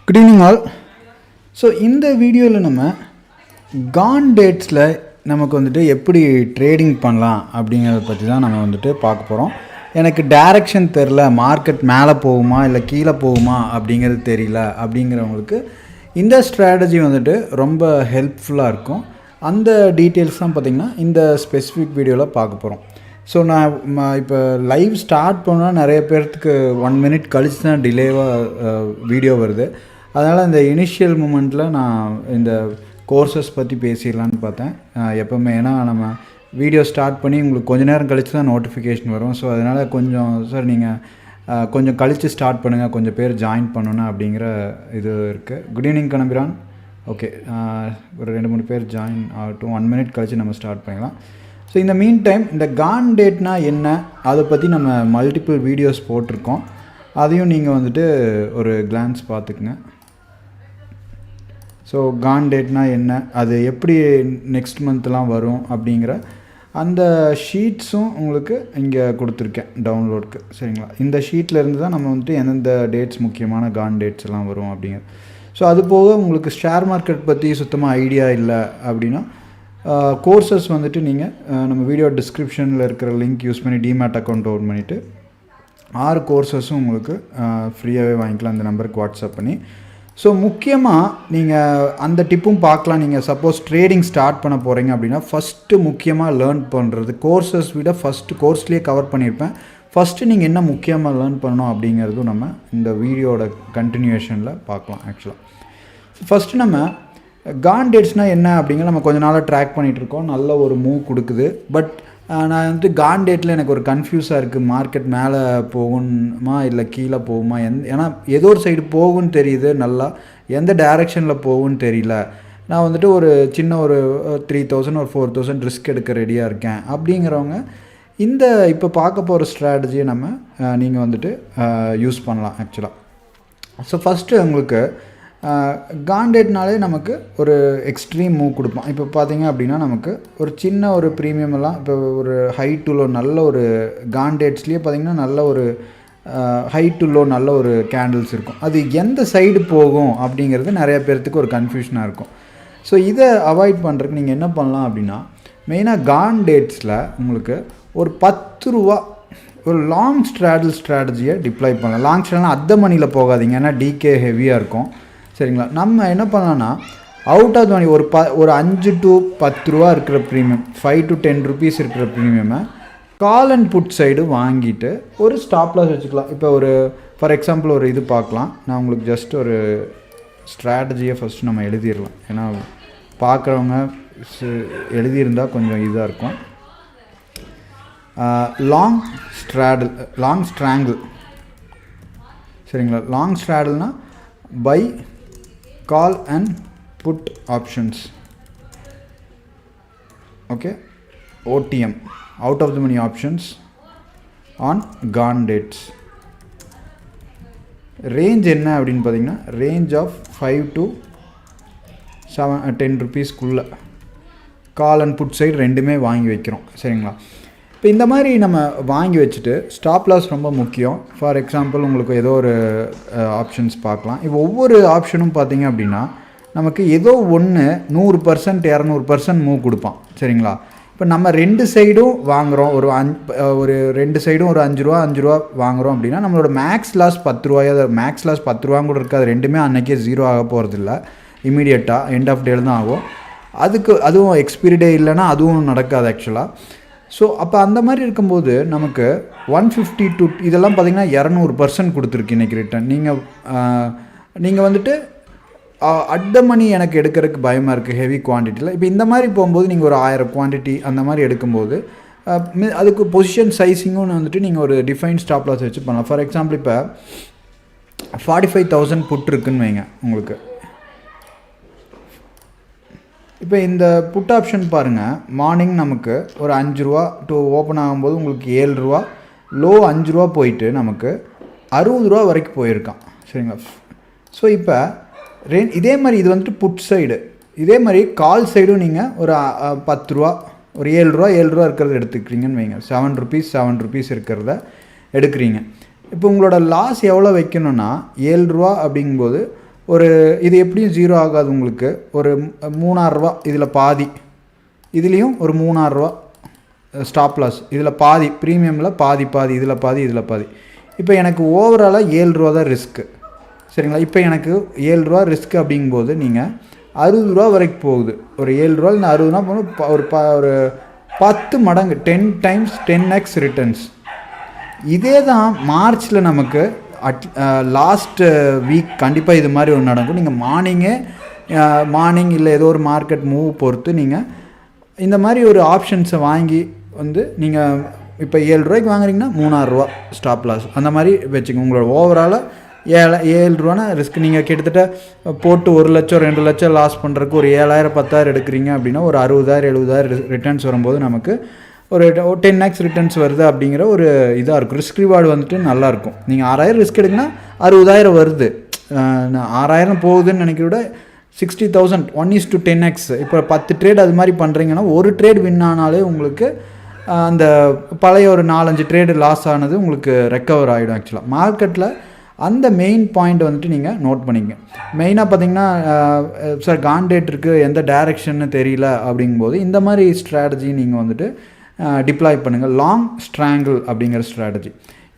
Good evening all. So இந்த வீடியோவில் நம்ம கான் டேட்ஸில் நமக்கு வந்துட்டு எப்படி ட்ரேடிங் பண்ணலாம் அப்படிங்கிறத பற்றி தான் நம்ம வந்துட்டு பார்க்க போகிறோம். எனக்கு டைரக்ஷன் தெரில, மார்க்கெட் மேலே போகுமா இல்லை கீழே போகுமா அப்படிங்கிறது தெரியல அப்படிங்கிறவங்களுக்கு இந்த ஸ்ட்ராட்டஜி வந்துட்டு ரொம்ப ஹெல்ப்ஃபுல்லாக இருக்கும். அந்த டீட்டெயில்ஸ் தான் பார்த்திங்கன்னா இந்த ஸ்பெசிஃபிக் வீடியோவில் பார்க்க போகிறோம். ஸோ நான் இப்போ லைவ் ஸ்டார்ட் பண்ணால் நிறைய பேர்த்துக்கு 1 minute கழிச்சு தான் டிலேவாக வீடியோ வருது. அதனால் இந்த இனிஷியல் மூமெண்ட்டில் நான் இந்த கோர்சஸ் பற்றி பேசிடலான்னு பார்த்தேன் எப்போவுமே. ஏன்னா நம்ம வீடியோ ஸ்டார்ட் பண்ணி உங்களுக்கு கொஞ்சம் நேரம் கழித்து தான் நோட்டிஃபிகேஷன் வரும். ஸோ அதனால் கொஞ்சம் சார் நீங்கள் கொஞ்சம் கழித்து ஸ்டார்ட் பண்ணுங்கள், கொஞ்சம் பேர் ஜாயின் பண்ணணும் அப்படிங்கிற இது இருக்குது. Good evening கணபிரான். ஓகே, ஒரு 2-3 பேர் ஜாயின் ஆகட்டும். 1 minute கழித்து நம்ம ஸ்டார்ட் பண்ணிக்கலாம். ஸோ இந்த மீன் டைம் இந்த கான் டேட்னா என்ன அதை பற்றி நம்ம மல்டிபிள் வீடியோஸ் போட்டிருக்கோம். அதையும் நீங்கள் வந்துட்டு ஒரு கிளான்ஸ் பார்த்துக்குங்க. ஸோ கான் டேட்னா என்ன, அது எப்படி நெக்ஸ்ட் மந்த்லாம் வரும் அப்படிங்கிற அந்த ஷீட்ஸும் உங்களுக்கு இங்கே கொடுத்துருக்கேன் டவுன்லோடுக்கு. சரிங்களா, இந்த ஷீட்டில் இருந்து தான் நம்ம வந்துட்டு எந்தெந்த டேட்ஸ் முக்கியமான கான் டேட்ஸ் எல்லாம் வரும் அப்படிங்கிறது. ஸோ அது போக உங்களுக்கு ஷேர் மார்க்கெட் பற்றி சுத்தமாக ஐடியா இல்லை அப்படின்னா கோர்சஸ் வந்துட்டு நீங்கள் நம்ம வீடியோ டிஸ்கிரிப்ஷனில் இருக்கிற லிங்க் யூஸ் பண்ணி டிமேட் அக்கௌண்ட் ஓப்பன் பண்ணிவிட்டு 6 கோர்சஸும் உங்களுக்கு ஃப்ரீயாகவே வாங்கிக்கலாம் அந்த நம்பருக்கு வாட்ஸ்அப் பண்ணி. ஸோ முக்கியமாக நீங்கள் அந்த டிப்பும் பார்க்கலாம். நீங்கள் சப்போஸ் ட்ரேடிங் ஸ்டார்ட் பண்ண போகிறீங்க அப்படின்னா ஃபஸ்ட்டு முக்கியமாக லேர்ன் பண்ணுறது, கோர்சஸ் விட ஃபஸ்ட்டு கோர்ஸ்லேயே கவர் பண்ணியிருப்பேன். ஃபஸ்ட்டு நீங்கள் என்ன முக்கியமாக லேர்ன் பண்ணணும் அப்படிங்கிறதும் நம்ம இந்த வீடியோட கண்டினியூஷனில் பார்க்கலாம். ஆக்சுவலாக ஃபஸ்ட்டு நம்ம கான் டேட்ஸ்னால் என்ன அப்படிங்கிற நம்ம கொஞ்ச நாளாக ட்ராக் பண்ணிகிட்ருக்கோம். நல்ல ஒரு மூவ் கொடுக்குது. பட் நான் வந்துட்டு கான் டேட்டில் எனக்கு ஒரு கன்ஃபியூஸாக இருக்குது. மார்க்கெட் மேலே போகுமா இல்லை கீழே போகுமா, ஏன்னா ஏதோ ஒரு சைடு போகும்னு தெரியுது, நல்லா எந்த டைரெக்ஷனில் போகும்னு தெரியல. நான் வந்துட்டு ஒரு சின்ன ஒரு 3000 ஒரு 4000 ரிஸ்க் எடுக்க ரெடியாக இருக்கேன் அப்படிங்கிறவங்க இந்த இப்போ பார்க்க போகிற ஸ்ட்ராட்டஜியை நீங்கள் வந்துட்டு யூஸ் பண்ணலாம் ஆக்சுவலாக. ஸோ ஃபஸ்ட்டு உங்களுக்கு கான் டேட்னாலே நமக்கு ஒரு எக்ஸ்ட்ரீம் மூவ் கொடுப்பான். இப்போ பார்த்தீங்க அப்படின்னா நமக்கு ஒரு சின்ன ஒரு ப்ரீமியம் எல்லாம் இப்போ ஒரு ஹை டு லோ நல்ல ஒரு கான் டேட்ஸ்லேயே பார்த்திங்கன்னா நல்ல ஒரு ஹை டு லோ நல்ல ஒரு கேண்டில்ஸ் இருக்கும். அது எந்த சைடு போகும் அப்படிங்கிறது நிறைய பேர்த்துக்கு ஒரு கன்ஃபியூஷனாக இருக்கும். ஸோ இதை அவாய்ட் பண்ணுறதுக்கு நீங்கள் என்ன பண்ணலாம் அப்படின்னா மெயினாக கான் டேட்ஸில் உங்களுக்கு ஒரு 10 ரூபா ஒரு லாங் ஸ்ட்ராட்டஜியை டிப்ளாய் பண்ணலாம். லாங் ஸ்ட்ராட்டஜினா அத்த மணியில் போகாதீங்க, ஏன்னா டிகே ஹெவியாக இருக்கும். சரிங்களா, நம்ம என்ன பண்ணலான்னா அவுட் ஆஃப் மணி ஒரு 5 to 10 ரூபா இருக்கிற ப்ரீமியம், 5 to 10 rupees இருக்கிற ப்ரீமியமை கால் அண்ட் புட் சைடு வாங்கிட்டு ஒரு ஸ்டாப் லாஸ் வச்சுக்கலாம். இப்போ ஒரு ஃபார் எக்ஸாம்பிள் ஒரு இது பார்க்கலாம். நான் உங்களுக்கு ஜஸ்ட் ஒரு ஸ்ட்ராட்டஜியை ஃபஸ்ட்டு நம்ம எழுதிடலாம். ஏன்னா பார்க்குறவங்க எழுதியிருந்தால் கொஞ்சம் இதாக இருக்கும். Long strangle. சரிங்களா, லாங் ஸ்ட்ராடல்னால் buy call and put options. Okay, OTM out of the money options on con dates. Range என்ன அப்படின்னு பார்த்தீங்கன்னா ரேஞ்ச் ஆஃப் 5 to 10 rupeesக்குள்ளே கால் அண்ட் புட் சைடு ரெண்டுமே வாங்கி வைக்கிறோம். சரிங்களா, இப்போ இந்த மாதிரி நம்ம வாங்கி வச்சுட்டு ஸ்டாப் லாஸ் ரொம்ப முக்கியம். ஃபார் எக்ஸாம்பிள் உங்களுக்கு ஏதோ ஒரு ஆப்ஷன்ஸ் பார்க்கலாம். இப்போ ஒவ்வொரு ஆப்ஷனும் பார்த்தீங்க அப்படின்னா நமக்கு ஏதோ ஒன்று 100% 200% மூவ் கொடுப்பான். சரிங்களா, இப்போ நம்ம 2 சைடும் வாங்குகிறோம், ஒரு 2 சைடும் ஒரு 5 ரூபா வாங்குகிறோம் அப்படின்னா நம்மளோட மேக்ஸ் லாஸ் 10 ரூபாயா, மேக்ஸ் லாஸ் 10 ரூபா கூட இருக்காது. ரெண்டுமே அன்றைக்கே 0 ஆக போகிறதில்ல, இமீடியட்டாக எண்ட் ஆஃப் டேல தான் ஆகும். அதுவும் எக்ஸ்பிரி டே இல்லைன்னா அதுவும் நடக்காது ஆக்சுவலாக. ஸோ அப்போ அந்த மாதிரி இருக்கும்போது நமக்கு 150 to இதெல்லாம் பார்த்திங்கன்னா 200% கொடுத்துருக்கு இன்றைக்கி ரிட்டர்ன். நீங்கள் வந்துட்டு அட் மணி எனக்கு எடுக்கிறதுக்கு பயமாக இருக்குது ஹெவி குவான்டிட்டியில். இப்போ இந்த மாதிரி போகும்போது நீங்கள் ஒரு 1000 குவான்டிட்டி அந்த மாதிரி எடுக்கும்போது அதுக்கு பொசிஷன் சைஸிங்கும் வந்துட்டு நீங்கள் ஒரு டிஃபைன் ஸ்டாப் லாஸ் வச்சு பண்ணலாம். ஃபார் எக்ஸாம்பிள் இப்போ 45,000 புட் இருக்குன்னு வைங்க உங்களுக்கு. இப்போ இந்த புட் ஆப்ஷன் பாருங்கள், மார்னிங் நமக்கு ஒரு 5 ரூபா டு ஓப்பன் ஆகும்போது உங்களுக்கு 7 ரூபா, லோ 5 ரூபா போயிட்டு நமக்கு 60 ரூபா வரைக்கும் போயிருக்கான். சரிங்களா, ஸோ இப்போ இதே மாதிரி இது வந்துட்டு புட் சைடு. இதே மாதிரி கால் சைடும் நீங்கள் ஒரு 10 ரூபா, ஒரு 7 ரூபா இருக்கிறத எடுத்துக்கிறீங்கன்னு வைங்க. 7 rupees இருக்கிறத எடுக்கிறீங்க. இப்போ உங்களோட லாஸ் எவ்வளோ வைக்கணும்னா 7 ரூபா அப்படிங்கும்போது ஒரு இது எப்படியும் ஜீரோ ஆகாது உங்களுக்கு. ஒரு 3000 ரூபா இதில் பாதி, இதுலேயும் ஒரு 3000 ரூபா ஸ்டாப் லாஸ். இதில் பாதி ப்ரீமியமில் பாதி இதில் பாதி இதில் பாதி. இப்போ எனக்கு ஓவராலாக 7 ரூபா தான் ரிஸ்க்கு, சரிங்களா. இப்போ எனக்கு 7 ரூபா ரிஸ்க் அப்படிங்கும்போது நீங்கள் 60 ரூபா வரைக்கும் போகுது. ஒரு 7 ரூபா இந்த 60 ரூபா போகணும். ஒரு 10 மடங்கு 10 டைம்ஸ் 10x ரிட்டர்ன்ஸ். இதே தான் மார்ச்சில் நமக்கு லாஸ்ட் வீக் கண்டிப்பாக இது மாதிரி ஒன்று நடக்கும். நீங்கள் மார்னிங் இல்லை ஏதோ ஒரு மார்க்கெட் மூவ் பொறுத்து நீங்கள் இந்த மாதிரி ஒரு ஆப்ஷன்ஸை வாங்கி வந்து நீங்கள் இப்போ 7 ரூபாய்க்கு வாங்குறீங்கன்னா 3000 ரூபா ஸ்டாப் லாஸ் அந்த மாதிரி வச்சுக்கோங்க. உங்களோட ஓவராலாக 7 ரூபானா ரிஸ்க். நீங்கள் கிட்டத்தட்ட போட்டு 1 லட்சம் 2 லட்சம் லாஸ் பண்ணுறதுக்கு ஒரு 7000 10,000 எடுக்கிறீங்க அப்படின்னா ஒரு 60,000 70,000 ரிட்டர்ன்ஸ் வரும்போது நமக்கு ஒரு 10x ரிட்டர்ன்ஸ் வருது அப்படிங்கிற ஒரு இதாக இருக்கும். ரிஸ்க் ரிவார்டு வந்துட்டு நல்லாயிருக்கும். நீங்கள் 6000 ரிஸ்க் எடுக்குன்னா 60,000 வருது. 6000 போகுதுன்னு நினைக்கிறத விட 60,000 1:10x. இப்போ 10 ட்ரேட் அது மாதிரி பண்ணுறீங்கன்னா ஒரு ட்ரேட் வின் ஆனாலே உங்களுக்கு அந்த பழைய ஒரு 4-5 ட்ரேடு லாஸ் ஆனது உங்களுக்கு ரெக்கவர் ஆகிடும். ஆக்சுவலாக மார்க்கெட்டில் அந்த மெயின் பாயிண்ட் வந்துட்டு நீங்கள் நோட் பண்ணிங்க. மெயினாக பார்த்தீங்கன்னா சார் காண்டேட் இருக்குது, எந்த டைரெக்ஷன்னு தெரியல அப்படிங்கும்போது இந்த மாதிரி ஸ்ட்ராட்டஜி நீங்கள் வந்துட்டு டிப்ளாய் பண்ணுங்கள். லாங் ஸ்ட்ராங்கிள் அப்படிங்கிற ஸ்ட்ராட்டஜி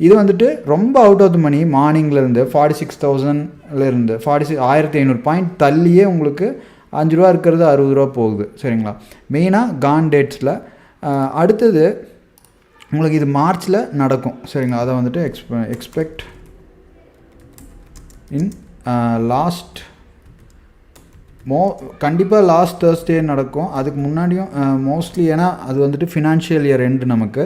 இது வந்துட்டு ரொம்ப அவுட் ஆஃப் த மணி. மார்னிங்லேருந்து 46,000லேருந்து 1500 பாயிண்ட் தள்ளியே உங்களுக்கு 5 ரூபா இருக்கிறது 60 ரூபா போகுது, சரிங்களா. மெயினாக காண்டேட்ஸில் அடுத்தது உங்களுக்கு இது மார்ச்சில் நடக்கும், சரிங்களா. அதை வந்துட்டு எக்ஸ்பெக்ட் இன் லாஸ்ட் கண்டிப்பாக லாஸ்ட் தேர்ஸ்டே நடக்கும். அதுக்கு முன்னாடியும் மோஸ்ட்லி, ஏன்னா அது வந்துட்டு ஃபினான்ஷியல் இயர் எண்டு நமக்கு.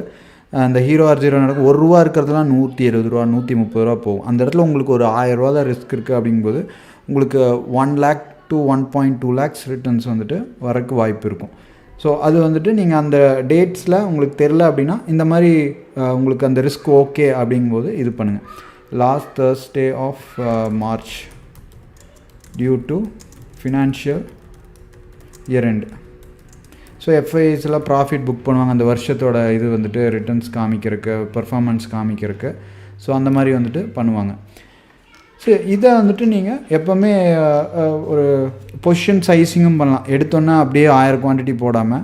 அந்த ஹீரோ R0 நடக்கும். 1 ரூபா இருக்கிறதுலாம் 170 ரூபா 130 ரூபா போகும். அந்த இடத்துல உங்களுக்கு ஒரு 1000 ரூபா தான் ரிஸ்க் இருக்குது அப்படிங்கும்போது உங்களுக்கு 1 lakh to 1.2 lakhs ரிட்டர்ன்ஸ் வந்துட்டு வரக்கு வாய்ப்பு இருக்கும். ஸோ அது வந்துட்டு நீங்கள் அந்த டேட்ஸில் உங்களுக்கு தெரில அப்படின்னா இந்த மாதிரி உங்களுக்கு அந்த ரிஸ்க் ஓகே அப்படிங்கும்போது இது பண்ணுங்கள். Last Thursday of March due to financial year end. So எஃப்ஐஸில் ப்ராஃபிட் புக் பண்ணுவாங்க அந்த வருஷத்தோட இது வந்துட்டு ரிட்டர்ன்ஸ் காமிக்கிறதுக்கு, பர்ஃபார்மன்ஸ் காமிக்கிறதுக்கு. ஸோ அந்த மாதிரி வந்துட்டு பண்ணுவாங்க. ஸோ இதை வந்துட்டு நீங்கள் எப்போவுமே ஒரு பொசிஷன் சைஸிங்கும் பண்ணலாம். எடுத்தோன்னா அப்படியே 1000 குவான்டிட்டி போடாமல்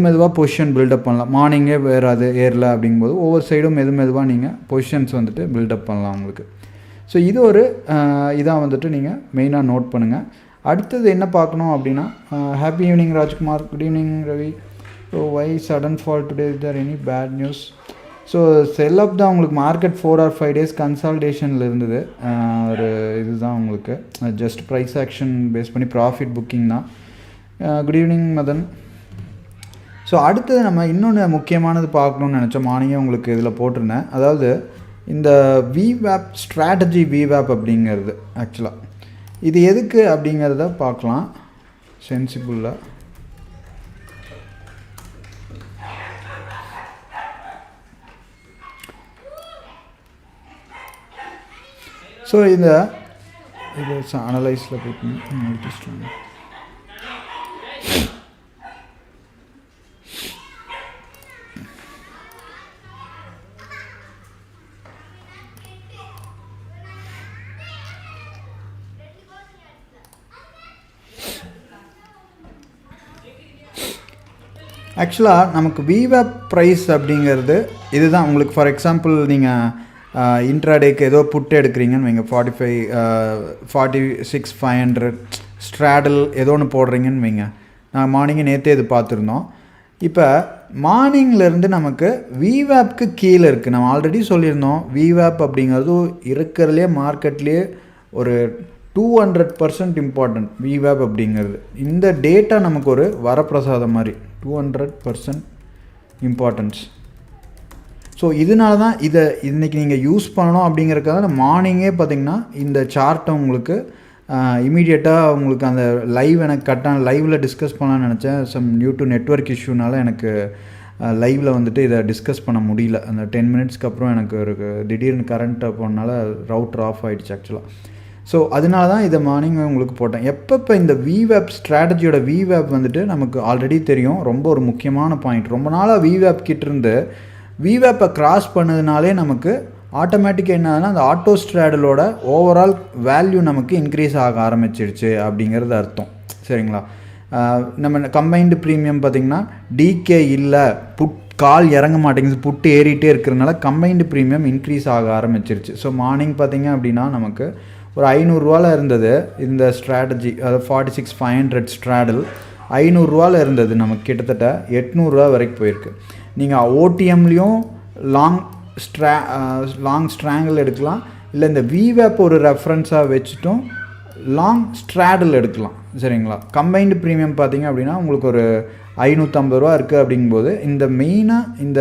மெதுவாக பொசிஷன் பில்டப் பண்ணலாம். மார்னிங்கே வேறாது ஏறல அப்படிங்கும்போது ஒவ்வொரு சைடும் மெதுவாக நீங்கள் பொசிஷன்ஸ் வந்துட்டு பில்டப் பண்ணலாம் உங்களுக்கு. ஸோ இது ஒரு இதாக வந்துட்டு நீங்கள் மெயினாக நோட் பண்ணுங்கள். அடுத்தது என்ன பார்க்கணும் அப்படின்னா, happy evening Rajkumar, good evening Ravi. So why sudden fall today, is there any bad news? So sell up தான் உங்களுக்கு. மார்க்கெட் 4 or 5 days கன்சால்டேஷனில் இருந்தது. ஒரு இதுதான் உங்களுக்கு ஜஸ்ட் ப்ரைஸ் ஆக்ஷன் பேஸ் பண்ணி ப்ராஃபிட் புக்கிங் தான். Good evening Madhan. ஸோ அடுத்தது நம்ம இன்னொன்று முக்கியமானது பார்க்கணுன்னு நினச்சோம். மார்னிங்கே உங்களுக்கு இதில் போட்டிருந்தேன். அதாவது இந்த விவேப் ஸ்ட்ராட்டஜி, விவேப் அப்படிங்கிறது ஆக்சுவலாக இது எதுக்கு அப்படிங்கிறத பார்க்கலாம். சென்சிபிளாக ஸோ இது அனலைஸில் போய்ட்டு ஆக்சுவலாக நமக்கு விவேப் ப்ரைஸ் அப்படிங்கிறது இதுதான். உங்களுக்கு ஃபார் எக்ஸாம்பிள் நீங்கள் இன்ட்ராடேக்கு ஏதோ புட்டு எடுக்கிறீங்கன்னு வைங்க, 46,500 ஸ்ட்ராடல் ஏதோ ஒன்று போடுறீங்கன்னு வைங்க. நான் மார்னிங்கே நேற்றே இது பார்த்துருந்தோம். இப்போ மார்னிங்லேருந்து நமக்கு விவேப்க்கு கீழே இருக்குது. நம்ம ஆல்ரெடி சொல்லியிருந்தோம் விவேப் அப்படிங்கிறது இருக்கிறதுலே மார்க்கெட்லேயே ஒரு 200% இம்பார்ட்டன்ட். விவேப் அப்படிங்கிறது இந்த டேட்டா நமக்கு ஒரு வரப்பிரசாதம் மாதிரி, 200% இம்பார்ட்டன்ஸ். ஸோ இதனால தான் இதை இன்றைக்கி நீங்கள் யூஸ் பண்ணணும் அப்படிங்கிறதுக்காக மார்னிங்கே பார்த்திங்கன்னா இந்த சார்ட்டை உங்களுக்கு இமீடியட்டாக உங்களுக்கு அந்த லைவ் எனக்கு கட்டான லைவில் டிஸ்கஸ் பண்ணலான்னு நினச்சேன். சம் டியூ டு நெட்வொர்க் இஷ்யூனால எனக்கு லைவில் வந்துட்டு இதை டிஸ்கஸ் பண்ண முடியல. அந்த 10 minutesக்கு அப்புறம் எனக்கு ஒரு திடீர்னு கரண்ட்டை போனால ரவுட்டர் ஆஃப் ஆகிடுச்சு ஆக்சுவலாக. ஸோ அதனால தான் இதை மார்னிங் உங்களுக்கு போட்டேன். எப்போ இந்த விவேப் ஸ்ட்ராட்டஜியோட விவேப் வந்துட்டு நமக்கு ஆல்ரெடி தெரியும், ரொம்ப ஒரு முக்கியமான பாயிண்ட். ரொம்ப நாளாக விவேப் கிட்டேருந்து விவேப்பை கிராஸ் பண்ணதுனாலே நமக்கு ஆட்டோமேட்டிக்காக என்ன ஆகுதுன்னா அந்த ஆட்டோ ஸ்ட்ராடலோட ஓவரால் வேல்யூ நமக்கு இன்க்ரீஸ் ஆக ஆரம்பிச்சிடுச்சு அப்படிங்கிறது அர்த்தம். சரிங்களா? நம்ம கம்பைன்டு ப்ரீமியம் பார்த்திங்கன்னா டிகே இல்லை, கால் இறங்க மாட்டேங்குது, புட்டு ஏறிட்டே இருக்கிறதுனால கம்பைன்டு ப்ரீமியம் இன்க்ரீஸ் ஆக ஆரம்பிச்சிருச்சு. ஸோ மார்னிங் பார்த்திங்க அப்படின்னா நமக்கு ஒரு 500 இருந்தது இந்த ஸ்ட்ராட்டஜி, அதாவது 46,500 ஸ்ட்ராடல் 500 இருந்தது, நமக்கு கிட்டத்தட்ட 800 வரைக்கும் போயிருக்கு. நீங்கள் ஓடிஎம்லேயும் லாங் ஸ்ட்ராங்கிள் எடுக்கலாம், இல்லை இந்த விவேப் ஒரு ரெஃபரன்ஸாக வச்சுட்டும் லாங் ஸ்ட்ராடல் எடுக்கலாம். சரிங்களா? கம்பைன்டு ப்ரீமியம் பார்த்திங்க அப்படின்னா உங்களுக்கு ஒரு 550 இருக்குது. அப்படிங்கும்போது இந்த மெயினாக இந்த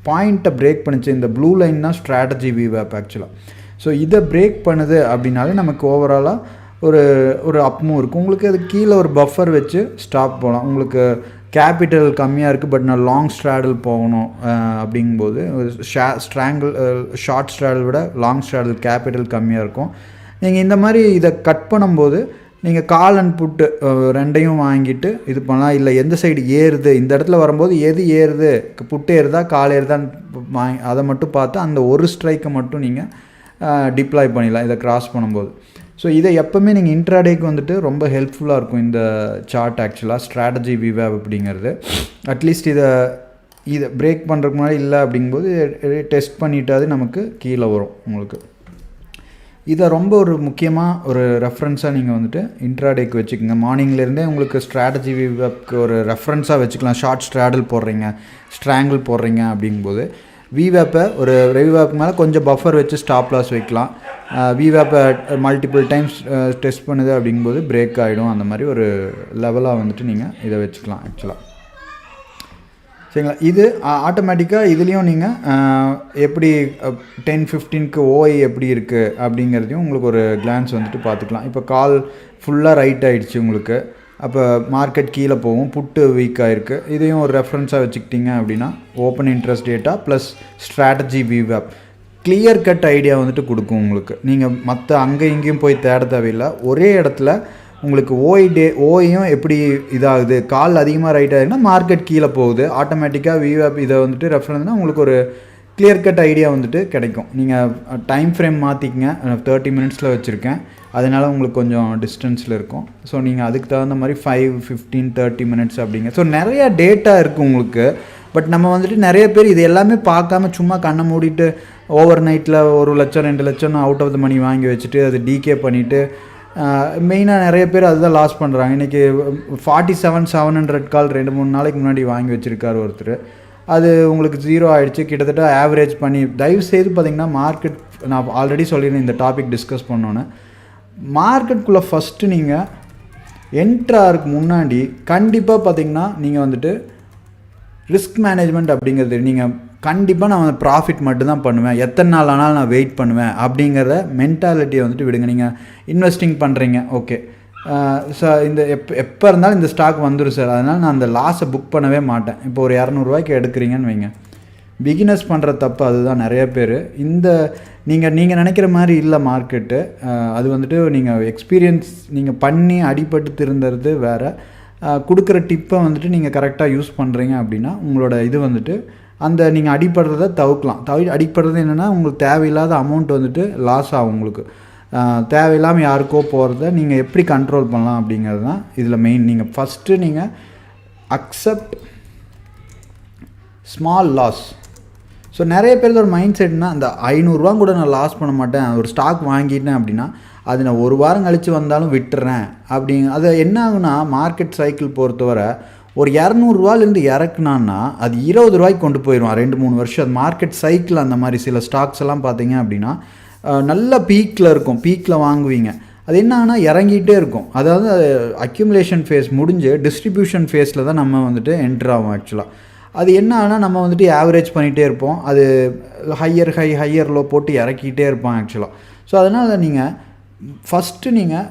பாயிண்ட்டை பிரேக் பண்ணிச்சு இந்த ப்ளூ லைன் தான் ஸ்ட்ராட்டஜி விவேப் ஆக்சுவலாக. ஸோ இதை பிரேக் பண்ணுது அப்படின்னாலே நமக்கு ஓவராலாக ஒரு அப்மும் இருக்கும். உங்களுக்கு அது கீழே ஒரு பஃபர் வச்சு ஸ்டாப் போகலாம். உங்களுக்கு கேபிட்டல் கம்மியாக இருக்குது, பட் நான் லாங் ஸ்ட்ராடல் போகணும் அப்படிங்கும்போது ஷார்ட் ஸ்ட்ராடல் விட லாங் ஸ்ட்ராடல் கேபிட்டல் கம்மியாக இருக்கும். நீங்கள் இந்த மாதிரி இதை கட் பண்ணும்போது நீங்கள் கால் அண்ட் புட்டு ரெண்டையும் வாங்கிட்டு இது பண்ணலாம். இல்லை எந்த சைடு ஏறுது, இந்த இடத்துல வரும்போது எது ஏறுது, புட்டு ஏறுதா கால் ஏறுதான்னு அதை மட்டும் பார்த்து அந்த ஒரு ஸ்ட்ரைக்கை மட்டும் நீங்கள் டிப்ளாய் பண்ணிடலாம் இதை கிராஸ் பண்ணும்போது. ஸோ இதை எப்போவுமே நீங்கள் இன்ட்ராடேக்கு வந்துட்டு ரொம்ப ஹெல்ப்ஃபுல்லாக இருக்கும் இந்த சார்ட் ஆக்சுவலாக ஸ்ட்ராட்டஜி விவேப் அப்படிங்கிறது. அட்லீஸ்ட் இதை பிரேக் பண்ணுறதுக்கு முன்னாடி இல்லை அப்படிங்கும்போது டெஸ்ட் பண்ணிட்டாது நமக்கு கீழே வரும். உங்களுக்கு இதை ரொம்ப ஒரு முக்கியமாக ஒரு ரெஃபரன்ஸாக நீங்கள் வந்துட்டு இன்ட்ராடேக்கு வச்சுக்கோங்க. மார்னிங்லேருந்தே உங்களுக்கு ஸ்ட்ராட்டஜி விவேப்க்கு ஒரு ரெஃபரன்ஸாக வச்சுக்கலாம். ஷார்ட் ஸ்ட்ராடல் போடுறீங்க, ஸ்ட்ராங்கிள் போடுறீங்க அப்படிங்கும்போது விவேப்பை ஒரு விவேப் மேலே கொஞ்சம் பஃபர் வச்சு ஸ்டாப் லாஸ் வைக்கலாம். விவேப்பை மல்டிபிள் டைம்ஸ் டெஸ்ட் பண்ணுது அப்படிங்கும்போது பிரேக் ஆகிடும். அந்த மாதிரி ஒரு லெவலாக வந்துட்டு நீங்கள் இதை வச்சுக்கலாம் ஆக்சுவலாக. சரிங்களா? இது ஆட்டோமேட்டிக்காக இதுலேயும் நீங்கள் எப்படி 10-15க்கு ஓஐ எப்படி இருக்குது அப்படிங்கிறதையும் உங்களுக்கு ஒரு கிளான்ஸ் வந்துட்டு பார்த்துக்கலாம். இப்போ கால் ஃபுல்லாக ரைட் ஆகிடுச்சு உங்களுக்கு, அப்போ மார்க்கெட் கீழே போகும், புட்டு வீக்காக இருக்குது. இதையும் ஒரு ரெஃபரன்ஸாக வச்சுக்கிட்டிங்க அப்படின்னா open interest data plus strategy விவேப் கிளியர் கட் ஐடியா வந்துட்டு கொடுக்கும் உங்களுக்கு. நீங்கள் மற்ற அங்கே இங்கேயும் போய் தேட தேவையில்லை, ஒரே இடத்துல உங்களுக்கு ஓயும் எப்படி இதாகுது, கால் அதிகமாக ரைட் ஆகுதுன்னா மார்க்கெட் கீழே போகுது, ஆட்டோமேட்டிக்காக விவேப் இதை வந்துட்டு ரெஃபரன்ஸ்னால் உங்களுக்கு ஒரு கிளியர் கட் ஐடியா வந்துட்டு கிடைக்கும். நீங்கள் டைம் ஃப்ரேம் மாற்றிக்கங்க, 30 மினிட்ஸில் வச்சுருக்கேன், அதனால் உங்களுக்கு கொஞ்சம் டிஸ்டன்ஸில் இருக்கும். ஸோ நீங்கள் அதுக்கு தகுந்த மாதிரி 5, 15, 30 மினிட்ஸ் அப்படிங்க. ஸோ நிறையா டேட்டா இருக்குது உங்களுக்கு. பட் நம்ம வந்துட்டு நிறைய பேர் இது எல்லாமே பார்க்காம சும்மா கண்ணை மூடிட்டு ஓவர் நைட்டில் 1 லட்சம் 2 லட்சம் அவுட் ஆஃப் த மணி வாங்கி வச்சுட்டு அது டிகே பண்ணிவிட்டு மெயினாக நிறைய பேர் அதுதான் லாஸ் பண்ணுறாங்க. இன்றைக்கி 47,700 கால் 2-3 நாளைக்கு முன்னாடி வாங்கி வச்சுருக்காரு ஒருத்தர். அது உங்களுக்கு 0 ஆகிடுச்சு, கிட்டத்தட்ட ஆவரேஜ் பண்ணி. தயவுசெய்து பார்த்திங்கன்னா மார்க்கெட், நான் ஆல்ரெடி சொல்லியிருந்தேன் இந்த டாபிக் டிஸ்கஸ் பண்ணோன்னே, மார்க்கெட்டுக்குள்ளே ஃபஸ்ட்டு நீங்கள் என்ட்ராருக்கு முன்னாடி கண்டிப்பாக பார்த்திங்கன்னா நீங்கள் வந்துட்டு ரிஸ்க் மேனேஜ்மெண்ட் அப்படிங்கிறது நீங்கள் கண்டிப்பாக நான் ப்ராஃபிட் மட்டும்தான் பண்ணுவேன், எத்தனை நாள் ஆனாலும் நான் வெயிட் பண்ணுவேன் அப்படிங்கிற மென்டாலிட்டியை வந்துட்டு விடுங்க. நீங்கள் இன்வெஸ்டிங் பண்ணுறீங்க, ஓகே சார், இந்த எப்போ இருந்தாலும் இந்த ஸ்டாக் வந்துடும் சார், அதனால் நான் அந்த லாஸை புக் பண்ணவே மாட்டேன். இப்போ ஒரு 200 ரூபாய்க்கு எடுக்கிறீங்கன்னு வைங்க, பிகினர்ஸ் பண்ணுற தப்பு அதுதான் நிறைய பேர். நீங்கள் நினைக்கிற மாதிரி இல்லை மார்க்கெட்டு. அது வந்துட்டு நீங்கள் எக்ஸ்பீரியன்ஸ் நீங்கள் பண்ணி அடிபட்டு திருந்துறது வேறு. கொடுக்குற டிப்பை வந்துட்டு நீங்கள் கரெக்டாக யூஸ் பண்ணுறீங்க அப்படின்னா உங்களோட இது வந்துட்டு அந்த நீங்கள் அடிப்படுறத தவிர்க்கலாம். அடிப்படுறது என்னென்னா உங்களுக்கு தேவையில்லாத அமௌண்ட் வந்துட்டு லாஸ் ஆகும். உங்களுக்கு தேவையில்லாமல் யாருக்கோ போகிறத நீங்கள் எப்படி கண்ட்ரோல் பண்ணலாம் அப்படிங்கிறது தான் இதில் மெயின். நீங்கள் ஃபஸ்ட்டு நீங்கள் அக்செப்ட் ஸ்மால் லாஸ். ஸோ நிறைய பேருக்கு ஒரு மைண்ட் செட்னா அந்த 500 ரூபா கூட நான் லாஸ் பண்ண மாட்டேன், ஒரு ஸ்டாக் வாங்கிட்டேன் அப்படின்னா அது நான் 1 வாரம் கழித்து வந்தாலும் விட்டுறேன் அது என்ன ஆகுனா, மார்க்கெட் சைக்கிள் பொறுத்தவரை ஒரு 200 ரூபாலேருந்து இறக்குனான்னா அது 20 ரூபாய்க்கு கொண்டு போயிடுவான் 2-3 வருஷம். அது மார்க்கெட் சைக்கிள். அந்த மாதிரி சில ஸ்டாக்ஸ் எல்லாம் பார்த்தீங்க அப்படின்னா நல்ல பீக்கில் இருக்கும், பீக்கில் வாங்குவீங்க, அது என்ன ஆனால் இறங்கிட்டே இருக்கும். அதாவது அக்யூமுலேஷன் ஃபேஸ் முடிஞ்சு டிஸ்ட்ரிபியூஷன் ஃபேஸில் தான் நம்ம வந்துட்டு என்ட்ரு ஆகும் ஆக்சுவலாக. அது என்ன ஆனால் நம்ம வந்துட்டு ஆவரேஜ் பண்ணிகிட்டே இருப்போம், அது ஹையர் லோ போட்டு இறக்கிட்டே இருப்போம் ஆக்சுவலாக. ஸோ அதனால் நீங்கள் ஃபஸ்ட்டு நீங்கள்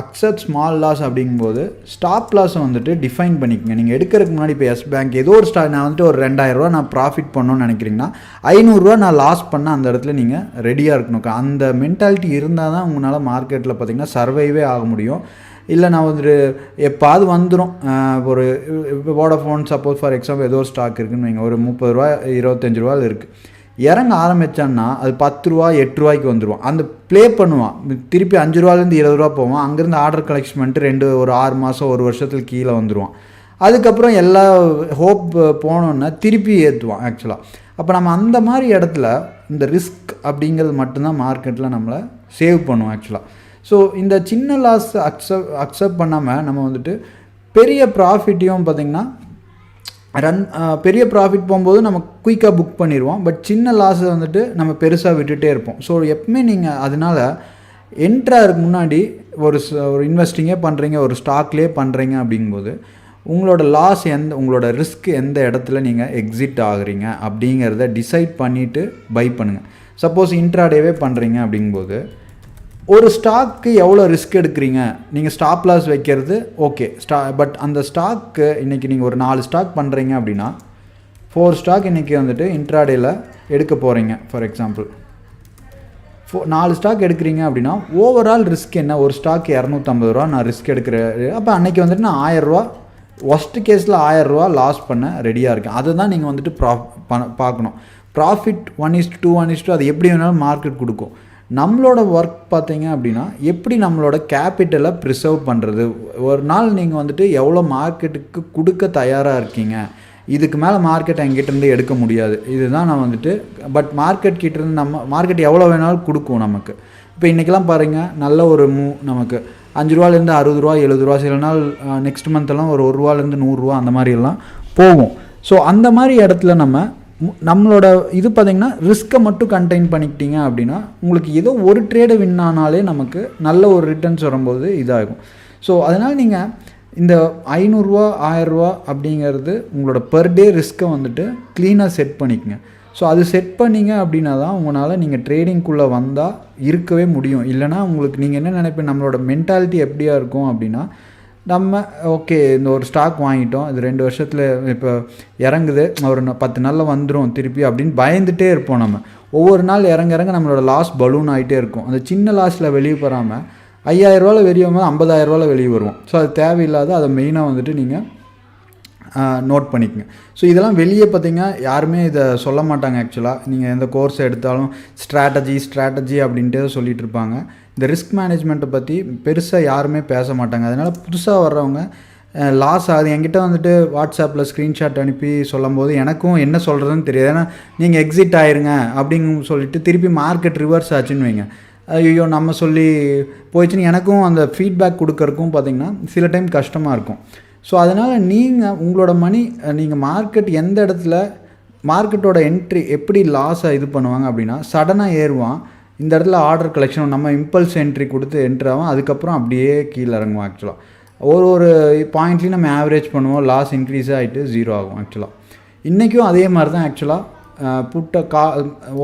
அக்செப்ட் ஸ்மால் லாஸ் அப்படிங்கும்போது ஸ்டாப் லாஸை வந்துட்டு டிஃபைன் பண்ணிக்கங்க. நீங்கள் எடுக்கிறதுக்கு முன்னாடி இப்போ எஸ் பேங்க் ஏதோ ஒரு ஸ்டாக் நான் வந்துட்டு ஒரு 2000 ரூபா நான் ப்ராஃபிட் பண்ணணும்னு நினைக்கிறீங்கன்னா 500 ரூபா நான் லாஸ் பண்ண அந்த இடத்துல நீங்கள் ரெடியாக இருக்கணும். அந்த மென்டாலிட்டி இருந்தால் தான் உங்களால் மார்க்கெட்டில் பார்த்திங்கன்னா சர்வைவே ஆக முடியும். இல்லை நான் வந்துட்டு எப்பாவது வந்துடும். ஒரு வோடாஃபோன் சப்போஸ் ஃபார் எக்ஸாம்பிள் ஏதோ ஒரு ஸ்டாக் இருக்குதுன்னு வைங்க, ஒரு 30 ரூபா 25 ரூபாயில் இருக்குது. இறங்க ஆரம்பித்தான்னா அது 10 ரூபா 8 ரூபாய்க்கு வந்துடுவான். அந்த ப்ளே பண்ணுவான், திருப்பி 5 ரூபாலேருந்து 20 ரூபா போவான். அங்கேருந்து ஆர்டர் கலெக்ஷன் பண்ணிட்டு ஒரு 6 மாதம் 1 வருஷத்துக்கு கீழே வந்துடுவான். அதுக்கப்புறம் எல்லா ஹோப் போனோன்னா திருப்பி ஏற்றுவான் ஆக்சுவலாக. அப்போ நம்ம அந்த மாதிரி இடத்துல இந்த ரிஸ்க் அப்படிங்கிறது மட்டும்தான் மார்க்கெட்டில் நம்மளை சேவ் பண்ணுவோம் ஆக்சுவலாக. ஸோ இந்த சின்ன லாஸ் அக்செப்ட் பண்ணாமல் நம்ம வந்துட்டு பெரிய ப்ராஃபிட்டையும் பார்த்திங்கன்னா பெரிய ப்ராஃபிட் போகும்போது நம்ம குயிக்காக புக் பண்ணிடுவோம். பட் சின்ன லாஸை வந்துட்டு நம்ம பெருசாக விட்டுகிட்டே இருப்போம். ஸோ எப்பவுமே நீங்கள் அதனால் என்ட்ராகிறதுக்கு முன்னாடி ஒரு இன்வெஸ்டிங்கே பண்ணுறீங்க, ஒரு ஸ்டாக்லேயே பண்ணுறீங்க அப்படிங்கும்போது உங்களோட லாஸ் உங்களோட ரிஸ்க் எந்த இடத்துல நீங்கள் எக்ஸிட் ஆகுறீங்க அப்படிங்கிறத டிசைட் பண்ணிவிட்டு பை பண்ணுங்கள். சப்போஸ் இன்ட்ராடேவே பண்ணுறீங்க அப்படிங்கும்போது ஒரு ஸ்டாக்கு எவ்வளோ ரிஸ்க் எடுக்கிறீங்க, நீங்கள் ஸ்டாப் லாஸ் வைக்கிறது ஓகே பட் அந்த ஸ்டாக்கு இன்றைக்கி நீங்கள் ஒரு 4 ஸ்டாக் பண்ணுறீங்க அப்படின்னா 4 ஸ்டாக் இன்றைக்கி வந்துட்டு இன்ட்ராடேயில் எடுக்க போகிறீங்க. ஃபார் எக்ஸாம்பிள் 4 ஸ்டாக் எடுக்கிறீங்க அப்படின்னா ஓவரால் ரிஸ்க் என்ன, ஒரு ஸ்டாக் 250 ரூபா நான் ரிஸ்க் எடுக்கிறேன். அப்போ அன்றைக்கி வந்துட்டு நான் 1000 ரூபா ஒஸ்ட் கேஸில் 1000 ரூபா லாஸ் பண்ண ரெடியாக இருக்கேன். அதை தான் நீங்கள் வந்துட்டு பார்க்கணும். ப்ராஃபிட் 1:2 1:2 அது எப்படி வேணாலும் மார்க்கெட் கொடுக்கும். நம்மளோட ஒர்க் பார்த்தீங்க அப்படின்னா எப்படி நம்மளோட கேபிட்டலை ப்ரிசர்வ் பண்ணுறது. ஒரு நாள் நீங்கள் வந்துட்டு எவ்வளோ மார்க்கெட்டுக்கு கொடுக்க தயாராக இருக்கீங்க, இதுக்கு மேலே மார்க்கெட் எங்கிட்டேருந்து எடுக்க முடியாது, இதுதான் நான் வந்துட்டு. பட் மார்க்கெட் கிட்டேருந்து நம்ம மார்க்கெட் எவ்வளோ வேணாலும் கொடுக்கும் நமக்கு. இப்போ இன்றைக்கெல்லாம் பாருங்கள், நல்ல ஒரு நமக்கு 5 ரூபாலேருந்து 60 ரூபா 70 ரூபா, சில நாள் நெக்ஸ்ட் மந்த்தெல்லாம் ஒரு ரூபாலேருந்து 100 ரூபா அந்த மாதிரியெல்லாம் போகும். ஸோ அந்த மாதிரி இடத்துல நம்மளோட இது பார்த்திங்கன்னா ரிஸ்க்கை மட்டும் கண்டெயின் பண்ணிக்கிட்டீங்க அப்படின்னா உங்களுக்கு ஏதோ ஒரு ட்ரேடை வின் ஆனாலே நமக்கு நல்ல ஒரு ரிட்டர்ன்ஸ் வரும்போது இதாகும். ஸோ அதனால் நீங்கள் இந்த 500 ரூபா 1000 ரூபா அப்படிங்கிறது உங்களோட பெர் டே ரிஸ்க்கை வந்துட்டு க்ளீனாக செட் பண்ணிக்கங்க. ஸோ அது செட் பண்ணிங்க அப்படின்னா தான் உங்களால் நீங்கள் ட்ரேடிங்குள்ளே வந்தால் இருக்கவே முடியும். இல்லைனா உங்களுக்கு நீங்கள் என்ன நினைப்பீங்க, நம்மளோட மென்டாலிட்டி எப்படியா இருக்கும் அப்படின்னா, நம்ம ஓகே இந்த ஒரு ஸ்டாக் வாங்கிட்டோம், இது 2 வருஷத்தில் இப்போ இறங்குது, ஒரு 10 நாளில் வந்துடும் திருப்பி அப்படின்னு பயந்துகிட்டே இருப்போம். நம்ம ஒவ்வொரு நாள் இறங்க நம்மளோட லாஸ் பலூன் ஆகிட்டே இருக்கும். அந்த சின்ன லாஸில் வெளியே போகாமல் 5000 ரூபாவில் வெளியே வரும்போது 50,000 ரூபாவில் வெளியே வருவோம். ஸோ அது தேவையில்லாத அதை மெயினாக வந்துட்டு நீங்கள் நோட் பண்ணிக்கங்க. ஸோ இதெல்லாம் வெளியே பார்த்திங்கன்னா யாருமே இதை சொல்ல மாட்டாங்க. ஆக்சுவலாக நீங்கள் எந்த கோர்ஸ் எடுத்தாலும் ஸ்ட்ராட்டஜி அப்படின்ட்டு சொல்லிகிட்டு இருப்பாங்க. இந்த ரிஸ்க் மேனேஜ்மெண்ட்டை பற்றி பெருசாக யாருமே பேச மாட்டாங்க. அதனால் புதுசாக வர்றவங்க லாஸ் ஆகுது என்கிட்ட வந்துட்டு வாட்ஸ்அப்பில் ஸ்க்ரீன்ஷாட் அனுப்பி சொல்லும் போது எனக்கும் என்ன சொல்கிறதுன்னு தெரியாது. ஏன்னா நீங்கள் எக்ஸிட் ஆயிருங்க அப்படின்னு சொல்லிட்டு திருப்பி மார்க்கெட் ரிவர்ஸ் ஆச்சுன்னு வைங்க, ஐயோ நம்ம சொல்லி போயிடுச்சுன்னு எனக்கும் அந்த ஃபீட்பேக் கொடுக்கறக்கும் பார்த்திங்கன்னா சில டைம் கஷ்டமாக இருக்கும். ஸோ அதனால் நீங்கள் உங்களோட மணி நீங்கள் மார்க்கெட் எந்த இடத்துல மார்க்கெட்டோட என்ட்ரி எப்படி லாஸாக இது பண்ணுவாங்க அப்படின்னா, சடனாக ஏறுவான், இந்த இடத்துல ஆர்டர் கலெக்ஷன் நம்ம இம்பல்ஸ் என்ட்ரி கொடுத்து என்ட்ராகும், அதுக்கப்புறம் அப்படியே கீழே இறங்குவோம். ஆக்சுவலாக ஒரு பாயிண்ட்லேயும் நம்ம ஆவரேஜ் பண்ணுவோம், லாஸ் இன்க்ரீஸ் ஆகிட்டு 0 ஆகும். ஆக்சுவலாக இன்றைக்கும் அதே மாதிரி தான். ஆக்சுவலாக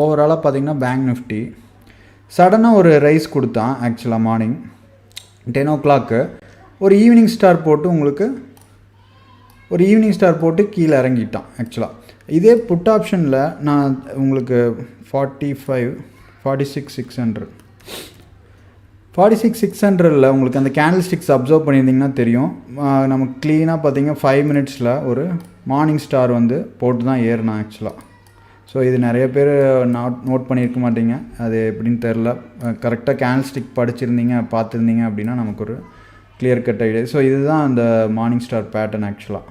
ஓவராலாக பார்த்திங்கன்னா பேங்க் நிஃப்டி சடனாக ஒரு ரைஸ் கொடுத்தான். ஆக்சுவலாக மார்னிங் 10 o'clock ஒரு ஈவினிங் ஸ்டார் போட்டு கீழே இறங்கிட்டான். ஆக்சுவலாக இதே புட் ஆப்ஷனில் நான் உங்களுக்கு 46,600 உங்களுக்கு அந்த கேண்டில் ஸ்டிக்ஸ் அப்சர்வ் பண்ணியிருந்திங்கன்னா தெரியும். நமக்கு க்ளீனாக பார்த்தீங்கன்னா 5 minutesல ஒரு மார்னிங் ஸ்டார் வந்து போட்டு தான் ஏறினான் ஆக்சுவலாக. ஸோ இது நிறைய பேர் நோட் பண்ணியிருக்க மாட்டீங்க, அது எப்படின்னு தெரில. கரெக்டாக கேண்டில் ஸ்டிக் பார்த்துருந்தீங்க அப்படின்னா நமக்கு ஒரு கிளியர் கட் ஐடியா. ஸோ இதுதான் அந்த மார்னிங் ஸ்டார் பேட்டர்ன். ஆக்சுவலாக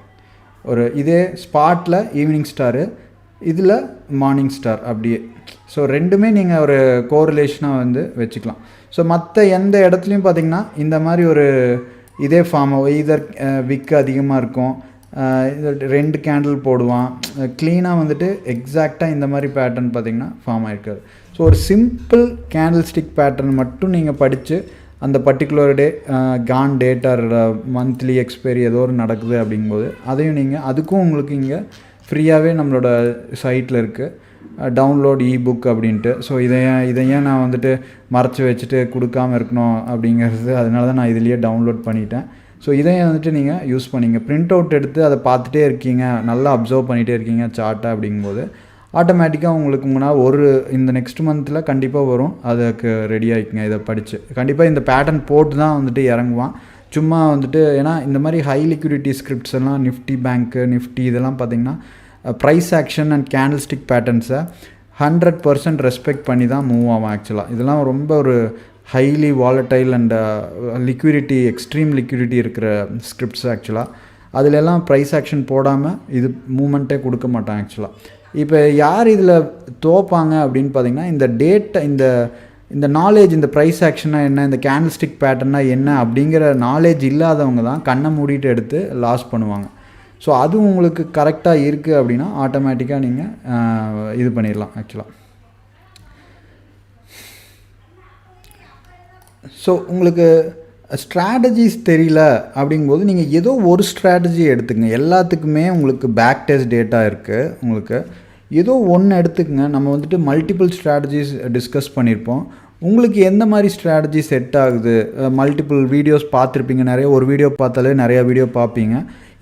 ஒரு இதே ஸ்பாட்டில் ஈவினிங் ஸ்டாரு, இதில் மார்னிங் ஸ்டார் அப்படியே. ஸோ ரெண்டுமே நீங்கள் ஒரு கோரிலேஷனாக வந்து வச்சுக்கலாம். ஸோ மற்ற எந்த இடத்துலையும் பார்த்திங்கன்னா இந்த மாதிரி ஒரு இதே ஃபார்ம் இதர் விக் அதிகமாக இருக்கும், 2 கேண்டில் போடுவான், க்ளீனாக வந்துட்டு எக்ஸாக்டாக இந்த மாதிரி பேட்டர்ன் பார்த்திங்கன்னா ஃபார்ம் ஆகிருக்காது. ஸோ ஒரு சிம்பிள் கேண்டில் ஸ்டிக் பேட்டர்ன் மட்டும் நீங்கள் படித்து அந்த பர்டிகுலர் டே கான் டேட் ஆர் மந்த்லி எக்ஸ்பைரி ஏதோ ஒரு நடக்குது அப்படிங்கும்போது அதையும் அதுக்கும் உங்களுக்கு இங்கே ஃப்ரீயாகவே நம்மளோட சைட்டில் இருக்குது டவுன்லோட் இபுக் அப்படின்ட்டு. ஸோ இதையும் நான் வந்துட்டு மறைச்சி வச்சுட்டு கொடுக்காமல் இருக்கணும் அப்படிங்கிறது, அதனால தான் நான் இதுலேயே டவுன்லோட் பண்ணிட்டேன். ஸோ இதையும் வந்துட்டு நீங்கள் யூஸ் பண்ணிங்க, பிரிண்ட் அவுட் எடுத்து அதை பார்த்துட்டே இருக்கீங்க, நல்லா அப்சர்வ் பண்ணிகிட்டே இருக்கீங்க சார்ட்டை அப்படிங்கும்போது ஆட்டோமேட்டிக்காக உங்களுக்கு முன்னால் இந்த நெக்ஸ்ட் மந்தில் கண்டிப்பாக வரும், அதுக்கு ரெடி ஆகிக்குங்க. இதை படித்து கண்டிப்பாக இந்த பேட்டர்ன் போட்டு தான் வந்துட்டு இறங்குவான். சும்மா வந்துட்டு ஏன்னா இந்த மாதிரி ஹை லிக்விடிட்டி ஸ்கிரிப்ட்ஸ் எல்லாம் நிஃப்டி பேங்க்கு நிஃப்டி இதெல்லாம் பார்த்திங்கன்னா price action and candle stick பேட்டர்ன்ஸை 100% ரெஸ்பெக்ட் பண்ணி தான் மூவ் ஆகும் ஆக்சுவலாக. இதெல்லாம் ரொம்ப ஒரு highly volatile and liquidity, extreme liquidity இருக்கிற ஸ்கிரிப்ட்ஸ் ஆக்சுவலாக. அதிலெல்லாம் ப்ரைஸ் ஆக்ஷன் போடாமல் இது மூமெண்ட்டே கொடுக்க மாட்டான் ஆக்சுவலாக. இப்போ யார் இதில் தோப்பாங்க அப்படின்னு பார்த்தீங்கன்னா, இந்த டேட்டா, இந்த நாலேஜ், இந்த ப்ரைஸ் ஆக்ஷனா என்ன, இந்த கேண்டில்ஸ்டிக் பேட்டர்னா என்ன அப்படிங்கிற நாலேஜ் இல்லாதவங்க தான் கண்ணை மூடிட்டு எடுத்து லாஸ் பண்ணுவாங்க. ஸோ அது உங்களுக்கு கரெக்டாக இருக்குது அப்படின்னா ஆட்டோமேட்டிக்காக நீங்கள் இது பண்ணிடலாம் ஆக்சுவலாக. ஸோ உங்களுக்கு ஸ்ட்ராட்டஜிஸ் தெரியல அப்படிங்கும்போது நீங்கள் ஏதோ ஒரு ஸ்ட்ராட்டஜி எடுத்துக்கங்க. எல்லாத்துக்குமே உங்களுக்கு பேக் டெஸ்ட் டேட்டா இருக்குது. உங்களுக்கு ஏதோ ஒன்று எடுத்துக்கங்க. நம்ம வந்துட்டு மல்டிபிள் ஸ்ட்ராட்டஜிஸ் டிஸ்கஸ் பண்ணியிருப்போம். உங்களுக்கு எந்த மாதிரி ஸ்ட்ராட்டஜி செட் ஆகுது, மல்டிபிள் வீடியோஸ் பார்த்துருப்பீங்க. ஒரு வீடியோ பார்த்தாலே நிறையா வீடியோ பார்ப்பீங்க.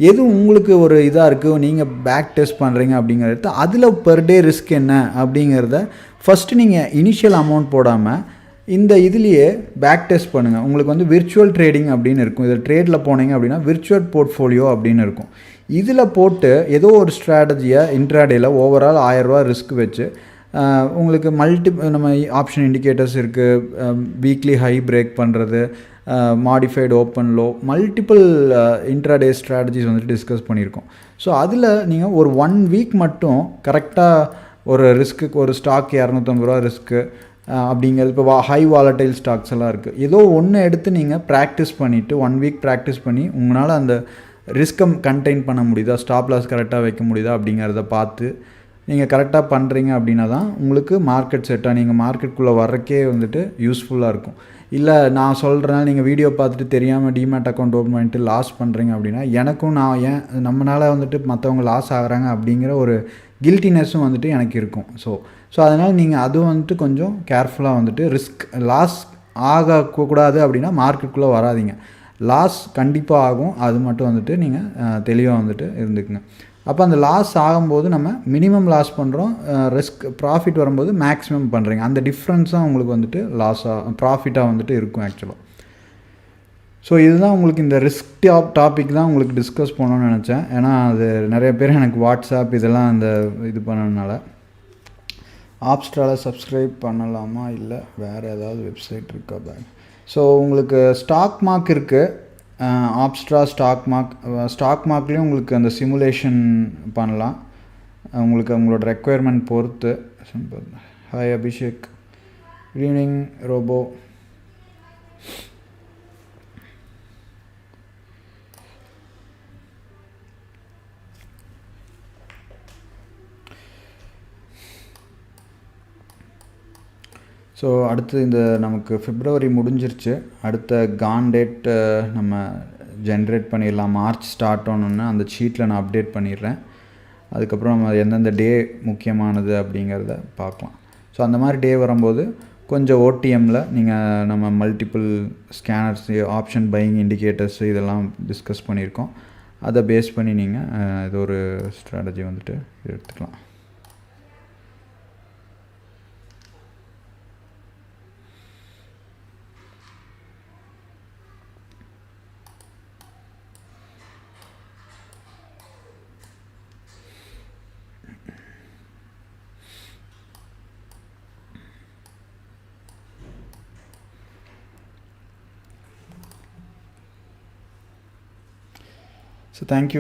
எது உங்களுக்கு ஒரு இதாக இருக்குது, நீங்கள் பேக் டெஸ்ட் பண்ணுறீங்க அப்படிங்கிறத, அதில் பெர் டே ரிஸ்க் என்ன அப்படிங்கிறத ஃபஸ்ட்டு நீங்கள் இனிஷியல் அமௌண்ட் போடாமல் இந்த இதுலேயே பேக் டெஸ்ட் பண்ணுங்கள். உங்களுக்கு வந்து விர்ச்சுவல் ட்ரேடிங் அப்படின்னு இருக்கும். இதில் ட்ரேடில் போனீங்க அப்படின்னா விர்ச்சுவல் போர்ட்ஃபோலியோ அப்படின்னு இருக்கும். இதில் போட்டு ஏதோ ஒரு ஸ்ட்ராட்டஜியை இன்ட்ராடேயில் ஓவரால் 1000 ரூபா ரிஸ்க் வச்சு உங்களுக்கு நம்ம ஆப்ஷன் இண்டிகேட்டர்ஸ் இருக்குது, வீக்லி ஹை பிரேக் பண்ணுறது, modified open low, multiple intraday strategies வந்துட்டு டிஸ்கஸ் பண்ணியிருக்கோம். ஸோ அதில் நீங்கள் ஒரு 1 வீக் மட்டும் கரெக்டாக ஒரு ரிஸ்க்கு, ஒரு ஸ்டாக் 250 ரூபா ரிஸ்க்கு அப்படிங்கிறது, இப்போ ஹை வாலட்டைல் ஸ்டாக்ஸ் எல்லாம் இருக்குது. ஏதோ ஒன்று எடுத்து நீங்கள் ப்ராக்டிஸ் பண்ணிவிட்டு 1 வீக் ப்ராக்டிஸ் பண்ணி உங்களால் அந்த ரிஸ்க்கை கண்டெயின் பண்ண முடியுதா, ஸ்டாப் லாஸ் கரெக்டாக வைக்க முடியுதா அப்படிங்கிறத பார்த்து நீங்கள் கரெக்டாக பண்ணுறீங்க அப்படின்னா தான் உங்களுக்கு மார்க்கெட் செட்டாக நீங்கள் மார்க்கெட்டுக்குள்ளே வர்றக்கே வந்துட்டு யூஸ்ஃபுல்லாக இருக்கும். இல்லை நான் சொல்கிறனால நீங்கள் வீடியோ பார்த்துட்டு தெரியாமல் டிமேட் அக்கௌண்ட் ஓப்பன் பண்ணிட்டு லாஸ் பண்ணுறீங்க அப்படின்னா, எனக்கும் நம்மளால் வந்துட்டு மற்றவங்க லாஸ் ஆகிறாங்க அப்படிங்கிற ஒரு கில்ட்டினஸும் வந்துட்டு எனக்கு இருக்கும். ஸோ அதனால் நீங்கள் அதுவும் வந்துட்டு கொஞ்சம் கேர்ஃபுல்லாக வந்துட்டு லாஸ் ஆகக்கூடாது அப்படின்னா மார்க்கெட்டுக்குள்ளே வராதிங்க. லாஸ் கண்டிப்பாக ஆகும், அது மட்டும் வந்துட்டு நீங்கள் தெளிவாக வந்துட்டு இருந்துக்குங்க. அப்போ அந்த லாஸ் ஆகும்போது நம்ம மினிமம் லாஸ் பண்ணுறோம், ப்ராஃபிட் வரும்போது மேக்ஸிமம் பண்ணுறீங்க. அந்த டிஃப்ரென்ஸ் தான் உங்களுக்கு வந்துட்டு ப்ராஃபிட்டாக வந்துட்டு இருக்கும் ஆக்சுவலாக. ஸோ இதுதான் உங்களுக்கு இந்த ரிஸ்க் டாபிக் தான் உங்களுக்கு டிஸ்கஸ் பண்ணணும்னு நினச்சேன். ஏன்னா அது நிறைய பேர் எனக்கு வாட்ஸ்அப் இதெல்லாம் அந்த இது பண்ணதுனால. ஆப்ஸ்ட்ராவில் சப்ஸ்கிரைப் பண்ணலாமா, இல்லை வேறு ஏதாவது வெப்சைட் இருக்கா பேங்க்? ஸோ உங்களுக்கு ஸ்டாக் மார்க் இருக்குது, ஆப்ஸ்ட்ரா ஸ்டாக் மார்க்லேயும் உங்களுக்கு அந்த சிமுலேஷன் பண்ணலாம். உங்களுக்கு உங்களோட ரெக்குயர்மெண்ட் பொறுத்து. Hi Abhishek, good evening Robo. So அடுத்து இந்த நமக்கு பிப்ரவரி முடிஞ்சிருச்சு. அடுத்த கான் டேட் நம்ம ஜென்ரேட் பண்ணிடலாம். மார்ச் ஸ்டார்ட் ஆனோன்னு அந்த ஷீட்டில் நான் அப்டேட் பண்ணிடுறேன். அதுக்கப்புறம் நம்ம எந்தெந்த டே முக்கியமானது அப்படிங்கிறத பார்க்கலாம். ஸோ அந்த மாதிரி டே வரும்போது கொஞ்சம் ஓடிஎம்மில் நீங்கள் நம்ம மல்டிபிள் ஸ்கேனர்ஸு, ஆப்ஷன் பையிங் இண்டிகேட்டர்ஸு இதெல்லாம் டிஸ்கஸ் பண்ணியிருக்கோம். அதை பேஸ் பண்ணி நீங்கள் இது ஒரு ஸ்ட்ராட்டஜி வந்துட்டு எடுத்துக்கலாம். So thank you.